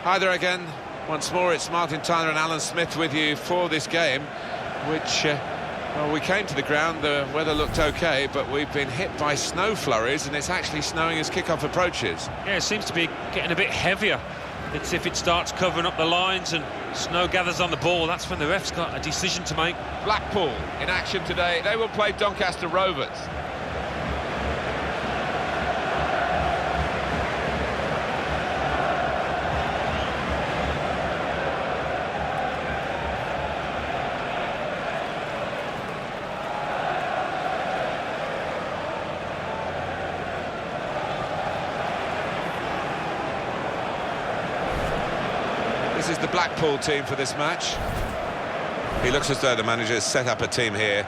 Hi there again. Once more, it's Martin Tyler and Alan Smith with you for this game, which, well, we came to the ground, the weather looked OK, but we've been hit by snow flurries, and it's actually snowing as kick-off approaches. Yeah, it seems to be getting a bit heavier. It's if it starts covering up the lines and snow gathers on the ball, that's when the ref's got a decision to make. Blackpool in action today. They will play Doncaster Rovers. This is the Blackpool team for this match. He looks as though the manager has set up a team here.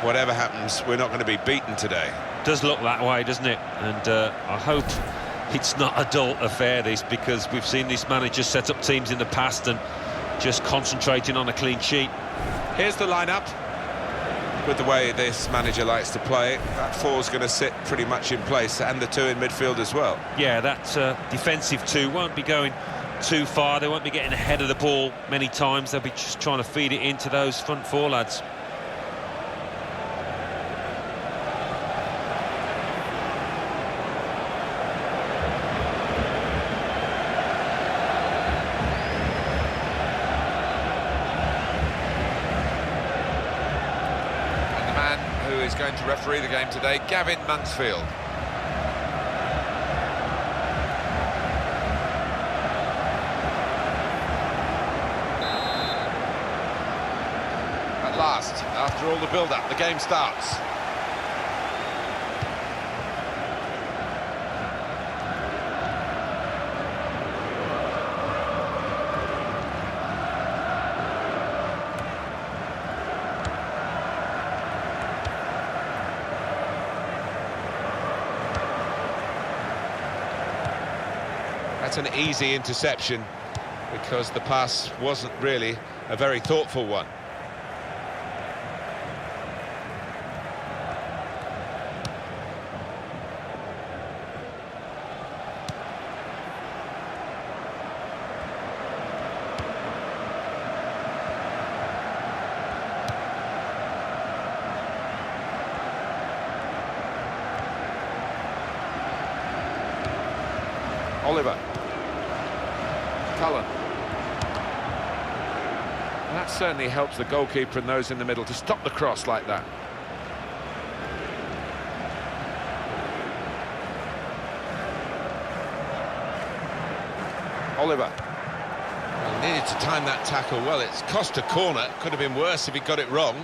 Whatever happens, we're not going to be beaten today. Does look that way, doesn't it? And I hope it's not a dull affair, this, because we've seen this manager set up teams in the past and just concentrating on a clean sheet. Here's the lineup. With the way this manager likes to play, that four's going to sit pretty much in place, and the two in midfield as well. Yeah, that defensive two won't be going too far. They won't be getting ahead of the ball many times. They'll be just trying to feed it into those front four lads. And the man who is going to referee the game today, Gavin Mansfield. Last, after all the build-up, the game starts. That's an easy interception, because the pass wasn't really a very thoughtful one. Oliver. Cullen. That certainly helps the goalkeeper and those in the middle to stop the cross like that. Oliver. Well, he needed to time that tackle well. It's cost a corner. Could have been worse if he got it wrong.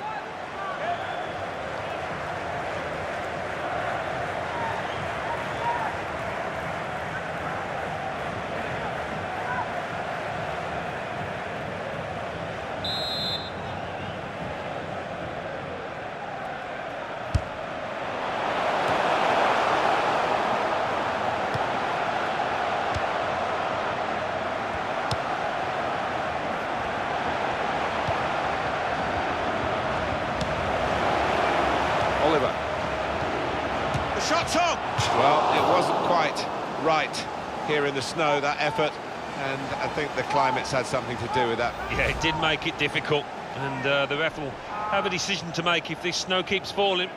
Oliver. The shot's on! Well, it wasn't quite right here in the snow, that effort, and I think the climate's had something to do with that. Yeah, it did make it difficult, and the ref will have a decision to make if this snow keeps falling.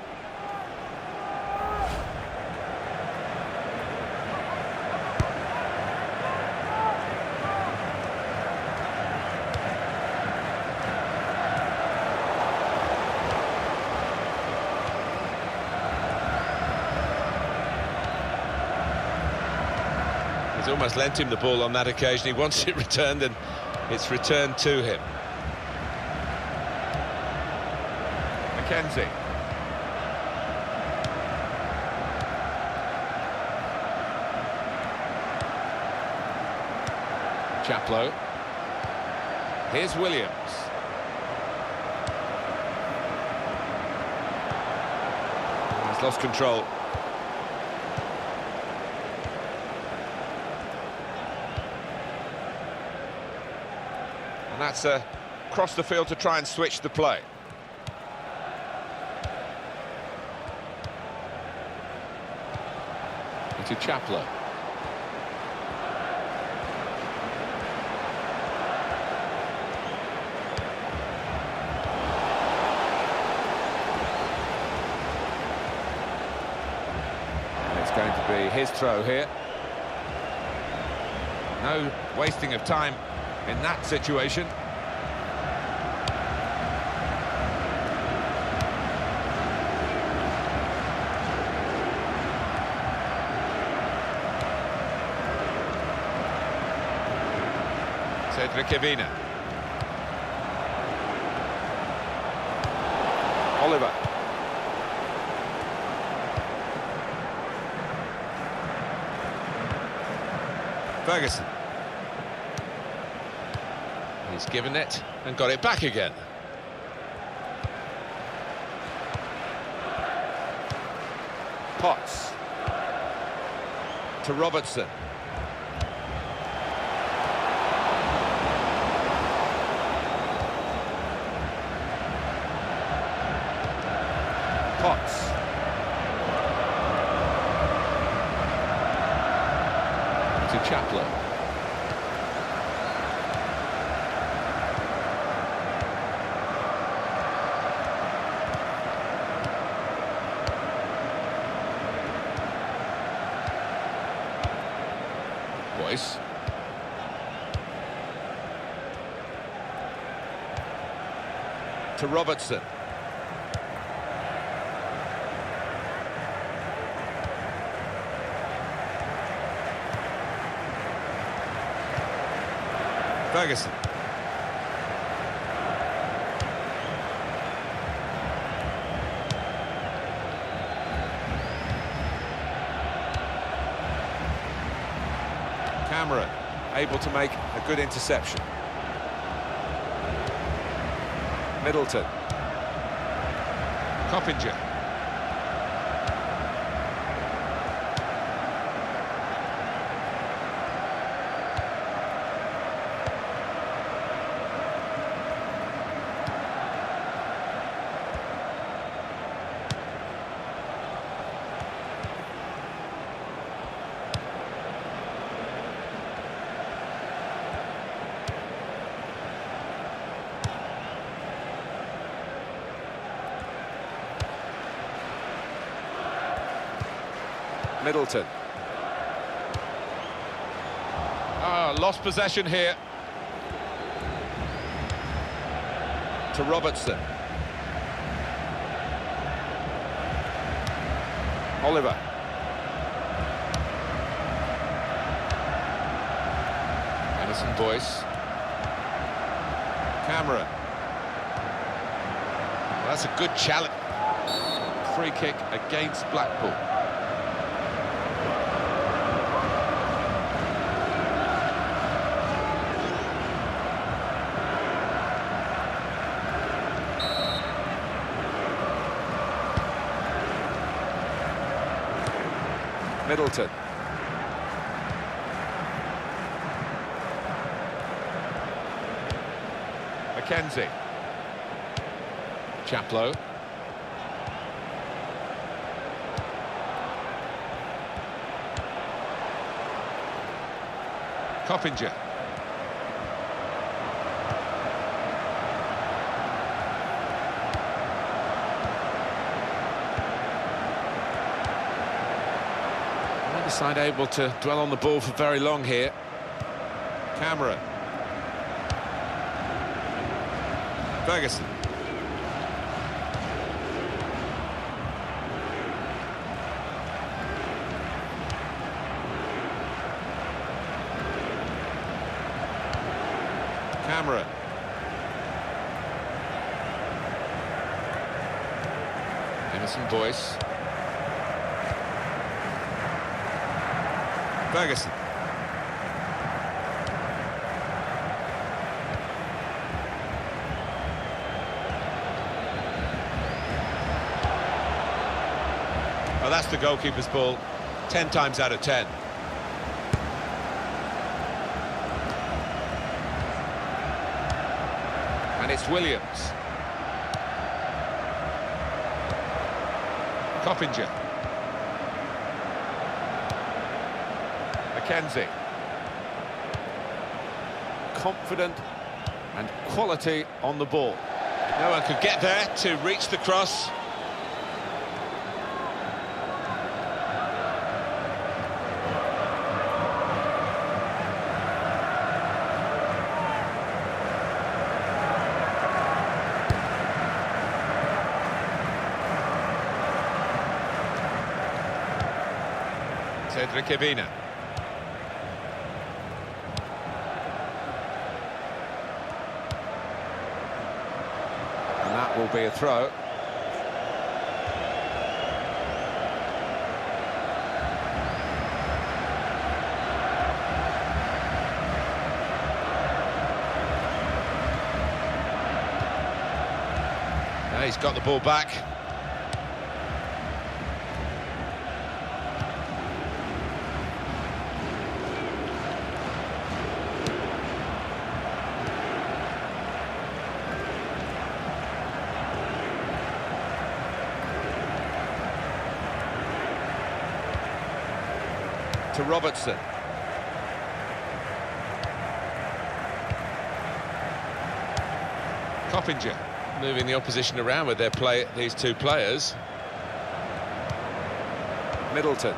He's almost lent him the ball on that occasion. He wants it returned, and it's returned to him. McKenzie. Chaplow. Here's Williams. He's lost control. And that's across the field to try and switch the play. To Chaplow. be his throw here. No wasting of time in that situation. Cedric. Oliver. Ferguson. He's given it and got it back again. Potts. To Robertson. Potts. To Chaplow. Boyce. To Robertson. Ferguson. Cameron, able to make a good interception. Middleton. Coppinger. Middleton. Lost possession here. To Robertson. Oliver. Emerson Boyce. Cameron. Well, that's a good challenge. Free kick against Blackpool. Middleton. McKenzie. Chaplow. Coppinger. Neither side able to dwell on the ball for very long here. Cameron. Ferguson. Cameron. Emerson Boyce. Ferguson. Well, that's the goalkeeper's ball, 10 times out of 10. And it's Williams. Coppinger. McKenzie. Confident and quality on the ball. No one could get there to reach the cross. Cedric-Ivina. And that will be a throw. Now he's got the ball back. To Robertson. Coppinger moving the opposition around with these two players. Middleton.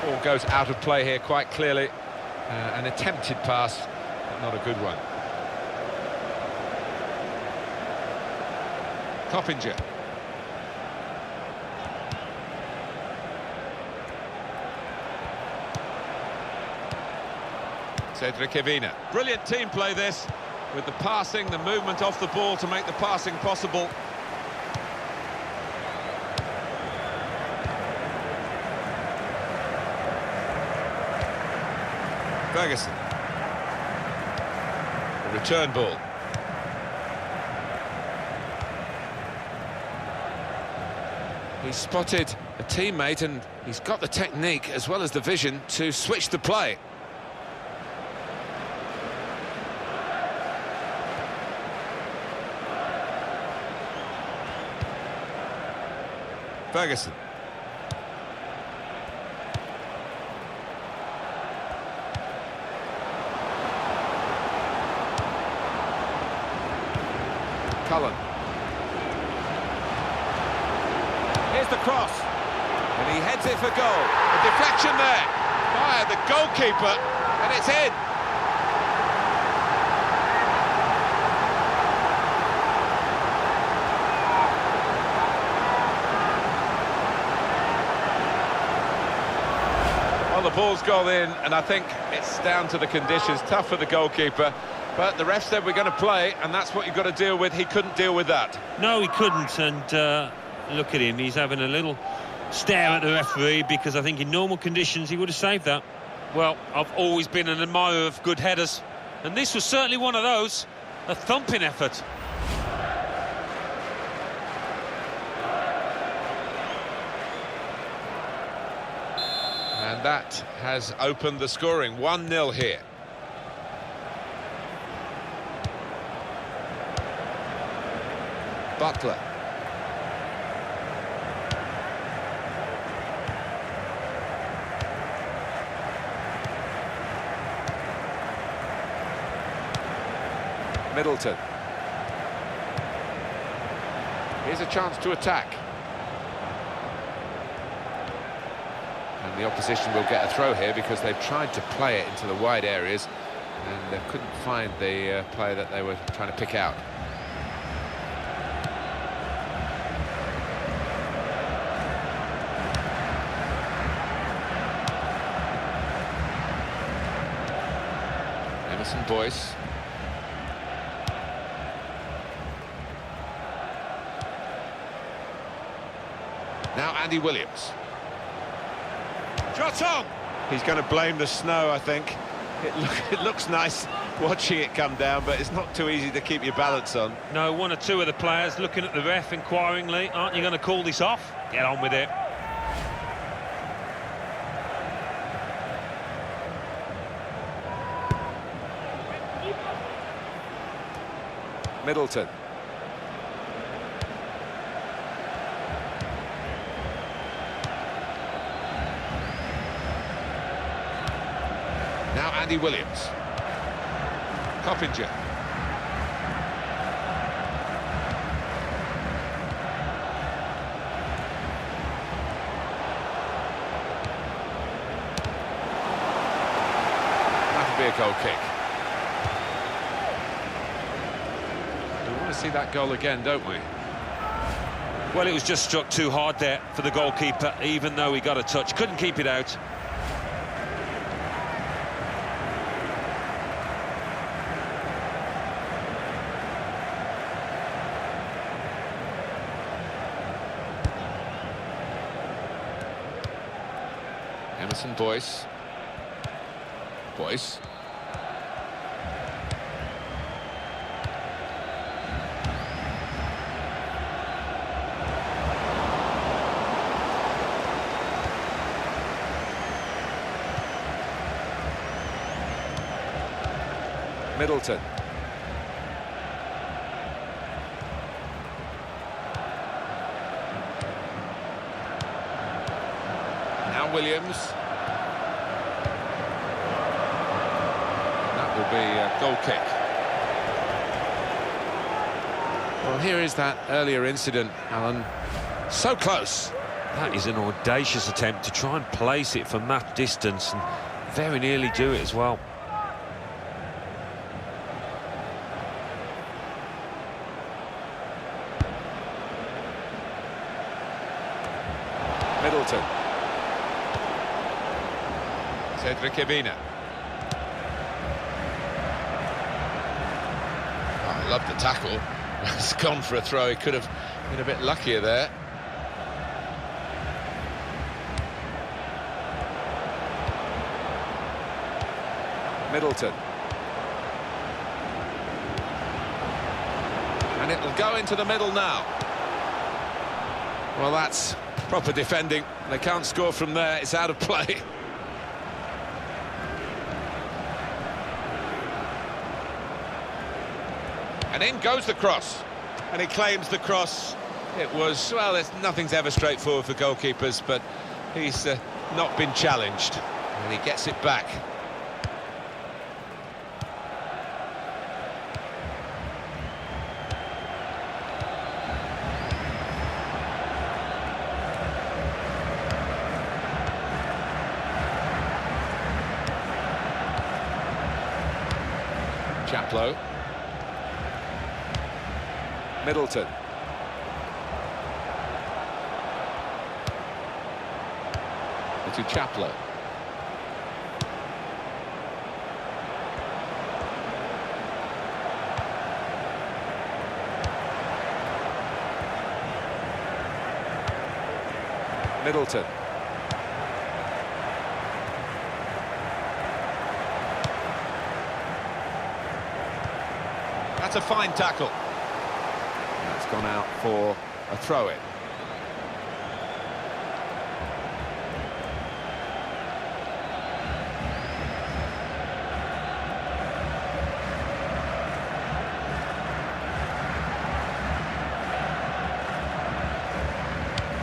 Ball goes out of play here quite clearly. An attempted pass, but not a good one. Coppinger. Cedric-Ivina. Brilliant team play this, with the passing, the movement off the ball to make the passing possible. Ferguson. The return ball. He's spotted a teammate and he's got the technique as well as the vision to switch the play. Ferguson. Cullen. Here's the cross, and he heads it for goal. A deflection there by the goalkeeper, and it's in. Well, the ball's gone in, and I think it's down to the conditions. Tough for the goalkeeper, but the ref said we're going to play, and that's what you've got to deal with. He couldn't deal with that. No, he couldn't, and look at him, he's having a little stare at the referee, because I think in normal conditions he would have saved that. Well, I've always been an admirer of good headers, and this was certainly one of those. A thumping effort. And that has opened the scoring. 1-0 here. Butler. Middleton. Here's a chance to attack. And the opposition will get a throw here because they've tried to play it into the wide areas and they couldn't find the player that they were trying to pick out. Emerson Boyce. Now Andy Williams. Shot on! He's going to blame the snow, I think. It looks nice watching it come down, but it's not too easy to keep your balance on. No, one or two of the players looking at the ref inquiringly. Aren't you going to call this off? Get on with it. Middleton. Now Andy Williams. Coppinger. That'll be a goal kick. want to see that goal again, don't we? Well, it was just struck too hard there for the goalkeeper, even though he got a touch. Couldn't keep it out. Emerson Boyce. Boyce. Middleton. Now Williams. That will be a goal kick. Well, here is that earlier incident, Alan. So close. That is an audacious attempt to try and place it from that distance, and very nearly do it as well. Middleton. Cedric Evina. Oh, I love the tackle. It's gone for a throw. He could have been a bit luckier there. Middleton. And it'll go into the middle now. Well, that's proper defending. They can't score from there. It's out of play. And in goes the cross. And he claims the cross. It was, well, nothing's ever straightforward for goalkeepers, but he's not been challenged. And he gets it back. Chaplow. Middleton. To Chaplow. Middleton. That's a fine tackle. That's gone out for a throw-in.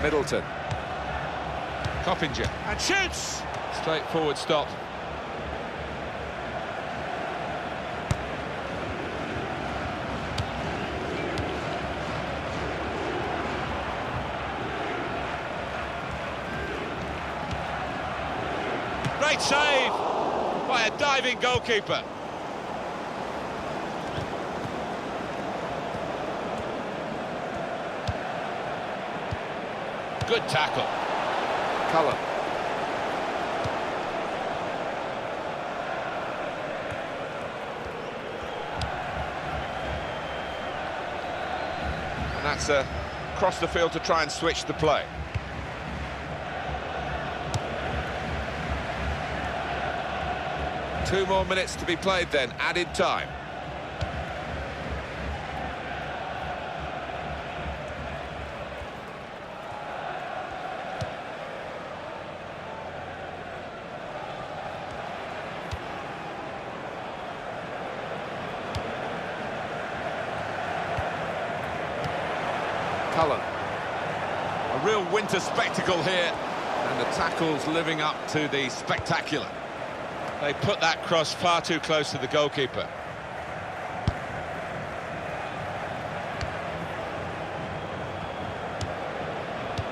Middleton. Coppinger. And shoots! Straightforward stop. Great save by a diving goalkeeper. Good tackle. Cullen. And that's across the field to try and switch the play. Two more minutes to be played then, added time. Cullen. A real winter spectacle here, and the tackles living up to the spectacular. They put that cross far too close to the goalkeeper.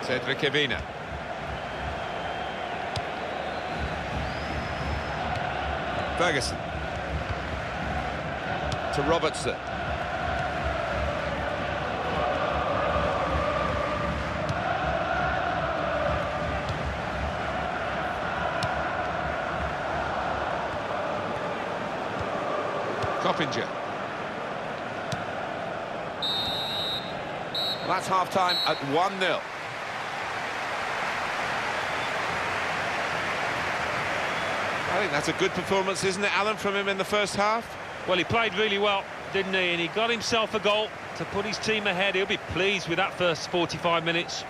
Cedric Evina. Ferguson. To Robertson. Coppinger. Well, that's half-time at 1-0. I think that's a good performance, isn't it, Alan, from him in the first half? Well, he played really well, didn't he? And he got himself a goal to put his team ahead. He'll be pleased with that first 45 minutes.